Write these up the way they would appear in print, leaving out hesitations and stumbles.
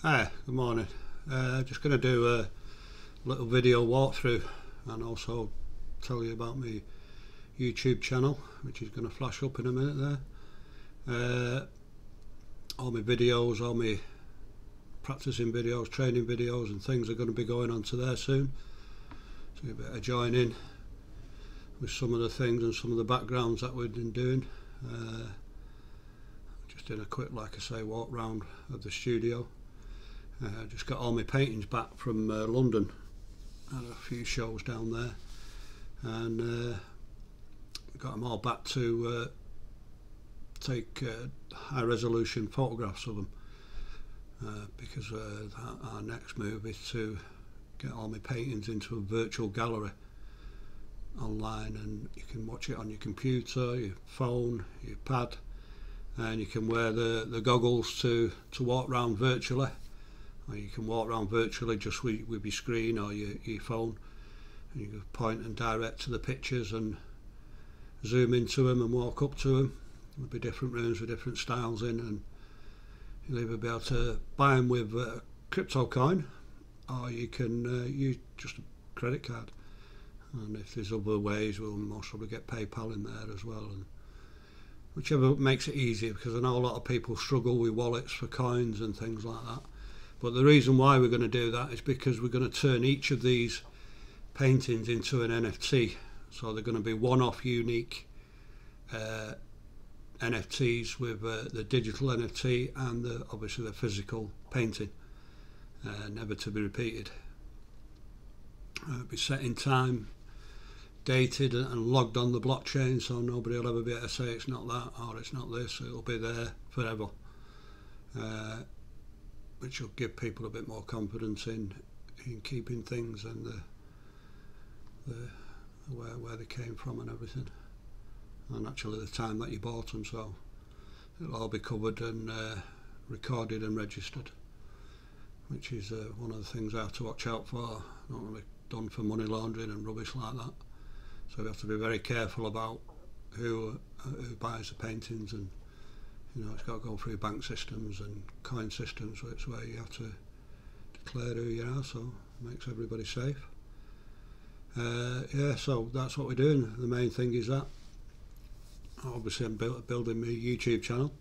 Hi, good morning. Just going to do a little video walkthrough and also tell you about my YouTube channel, which is going to flash up in a minute there. All my videos, all my practicing videos, training videos and things are going to be going onto there soon. So you better join in with some of the things and some of the backgrounds that we've been doing. Just in a quick, like I say, walk round of the studio. Just got all my paintings back from London. Had a few shows down there, and got them all back to take high resolution photographs of them, because our next move is to get all my paintings into a virtual gallery online, and you can watch it on your computer, your phone, your pad, and you can wear the goggles to walk around virtually. Or you can walk around virtually just with your screen or your phone, and you can point and direct to the pictures and zoom into them and walk up to them. There'll be different rooms with different styles in, and you'll either be able to buy them with crypto coin, or you can use just a credit card. And if there's other ways, we'll most probably get PayPal in there as well, and whichever makes it easier, because I know a lot of people struggle with wallets for coins and things like that. But the reason why we're going to do that is because we're going to turn each of these paintings into an NFT. So they're going to be one-off unique NFTs with the digital NFT and obviously the physical painting, never to be repeated. It'll be set in time, dated and logged on the blockchain, so nobody will ever be able to say it's not that or it's not this. It'll be there forever. Which will give people a bit more confidence in keeping things and where they came from and everything, and actually the time that you bought them. So it'll all be covered and recorded and registered, which is one of the things I have to watch out for. Not want to be done for money laundering and rubbish like that. So we have to be very careful about who buys the paintings, and it's got to go through bank systems and coin systems, which where you have to declare who you are, so it makes everybody safe. Yeah, so that's what we're doing. The main thing is that obviously I'm building my YouTube channel.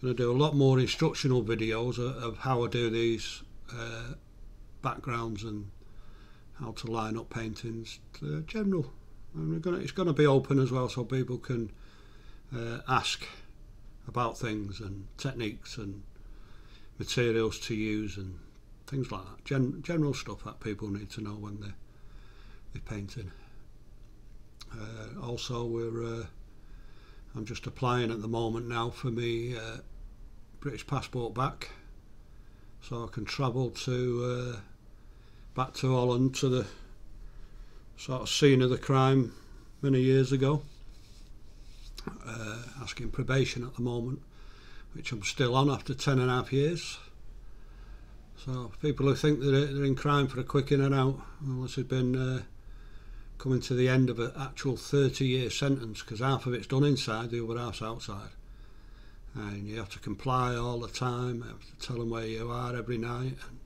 I'm going to do a lot more instructional videos of how I do these backgrounds and how to line up paintings, general. And it's going to be open as well, so people can ask about things and techniques and materials to use and things like that. General stuff that people need to know when they're painting. Also, I'm just applying at the moment now for me British passport back, so I can travel back to Holland, to the sort of scene of the crime many years ago. Asking probation at the moment, which I'm still on after 10.5 years. So people who think that they're in crime for a quick in and out, well, this has been coming to the end of an actual 30-year sentence, because half of it's done inside, the other half's outside, and you have to comply all the time. You have to tell them where you are every night, and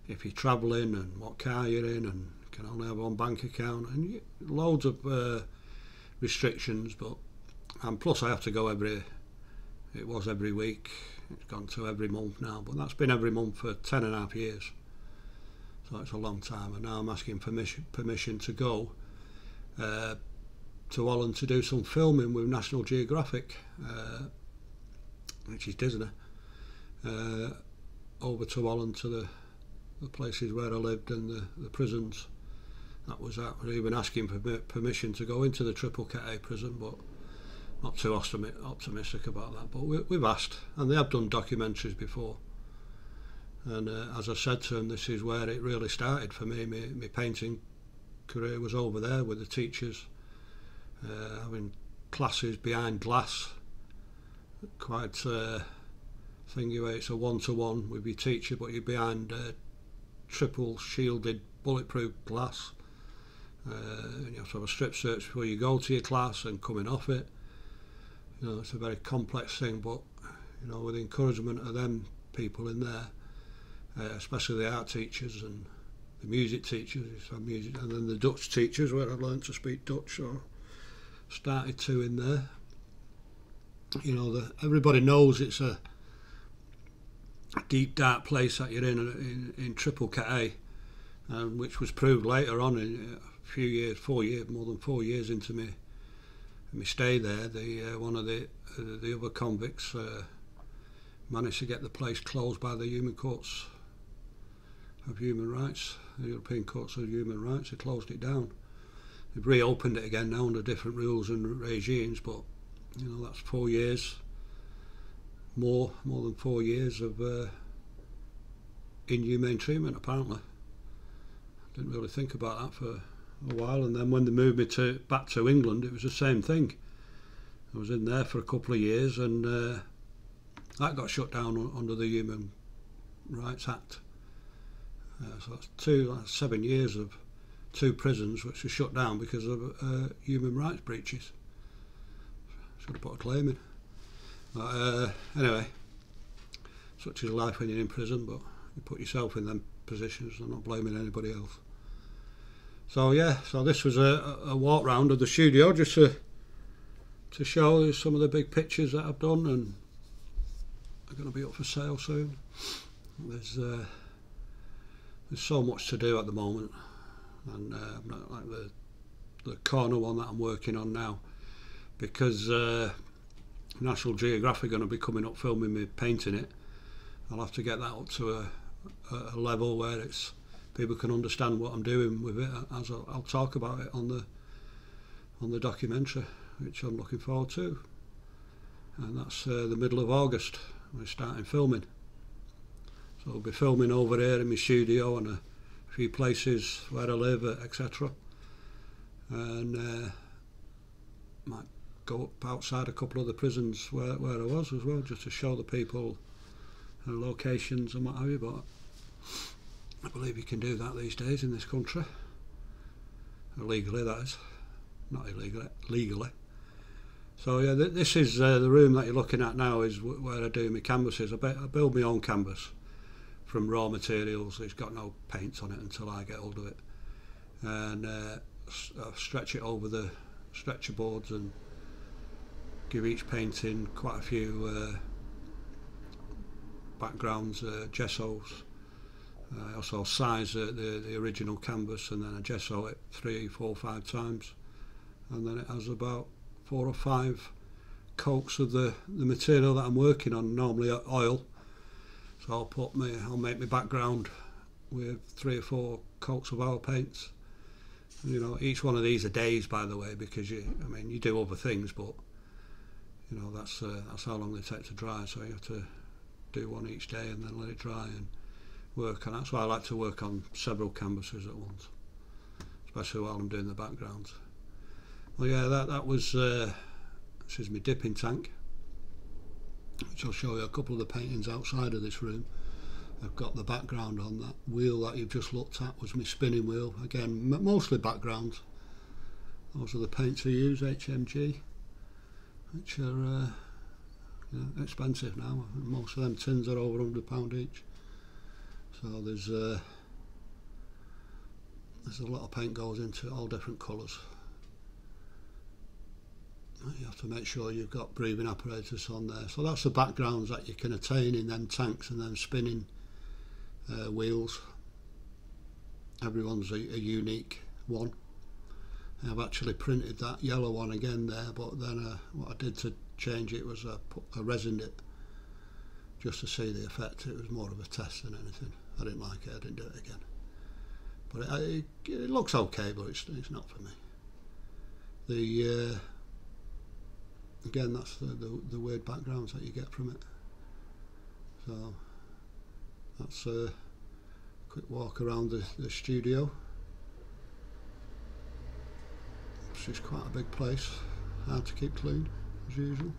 if you're travelling and what car you're in, and you can only have one bank account, and loads of restrictions. And plus I have to go every week, it's gone to every month now, but that's been every month for 10.5 years, so it's a long time. And now I'm asking permission to go to Holland to do some filming with National Geographic, which is Disney, over to Holland, to the places where I lived and the prisons. That was that. We're even asking for permission to go into the Triple KA prison, but not too optimistic about that. But we've asked, and they have done documentaries before. And as I said to them, this is where it really started for me. My painting career was over there with the teachers, having classes behind glass, quite thingy where it's a one-to-one with your teacher, but you're behind triple shielded bulletproof glass. And you have to have a strip search before you go to your class and coming off it. It's a very complex thing, but with the encouragement of them people in there, especially the art teachers and the music teachers, and then the Dutch teachers, where I learned to speak Dutch, or started to in there. You know, everybody knows it's a deep, dark place that you're in Triple KA, which was proved later on in a few years, more than 4 years into my stay there. One of the other convicts managed to get the place closed by the Human Courts of Human Rights, the European Courts of Human Rights. They closed it down. They've reopened it again now under different rules and regimes, but you know, that's 4 years, more than 4 years of inhumane treatment, apparently. Didn't really think about that for a while, and then when they moved me back to England, it was the same thing. I was in there for a couple of years, and that got shut down under the Human Rights Act. So that's 7 years of 2 prisons which were shut down because of human rights breaches. Should have put a claim in. But anyway, such is life when you're in prison, but you put yourself in them positions. I'm not blaming anybody else. So yeah, so this was a walk round of the studio, just to show some of the big pictures that I've done, and they're going to be up for sale soon. There's so much to do at the moment, and not like the corner one that I'm working on now, because National Geographic are going to be coming up filming me painting it. I'll have to get that up to a level where people can understand what I'm doing with it, as I'll talk about it on the documentary, which I'm looking forward to. And that's the middle of August. We're starting filming. So I'll be filming over here in my studio and a few places where I live, etc. And might go up outside a couple of the prisons where I was as well, just to show the people locations and what have you. But I believe you can do that these days in this country. Legally, that is. Not illegally, legally. So yeah, this is the room that you're looking at now, is where I do my canvases. I build my own canvas from raw materials. It's got no paint on it until I get hold of it. And I stretch it over the stretcher boards and give each painting quite a few backgrounds, gessos. I also size the original canvas, and then I gesso it 3, 4, 5 times, and then it has about 4 or 5 coats of the material that I'm working on, normally oil. So I'll make my background with 3 or 4 coats of oil paints. You know, each one of these are days, by the way, because you do other things, but you know, that's how long they take to dry. So you have to do one each day and then let it dry and work on. That's why I like to work on several canvases at once, especially while I'm doing the backgrounds. Well, yeah, that was this is my dipping tank, which I'll show you a couple of the paintings outside of this room. I've got the background on. That wheel that you've just looked at was my spinning wheel. Again, mostly backgrounds. Those are the paints I use, HMG, which are expensive now. Most of them tins are over £100 each. So there's a lot of paint goes into it, all different colours. You have to make sure you've got breathing apparatus on there. So that's the backgrounds that you can attain in them tanks and then spinning wheels. Everyone's a unique one. I've actually printed that yellow one again there, but then what I did to change it was I resined it just to see the effect. It was more of a test than anything. I didn't like it, I didn't do it again. But it looks okay, but it's not for me. Again, that's the weird backgrounds that you get from it. So that's a quick walk around the studio. This is quite a big place, hard to keep clean as usual.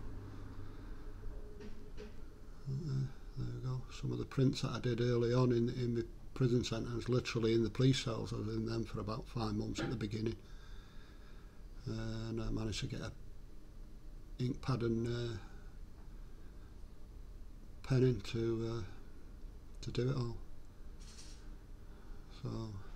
There we go. Some of the prints that I did early on in the prison sentence, literally in the police cells. I was in them for about 5 months at the beginning, and I managed to get a ink pad and pen in to do it all. So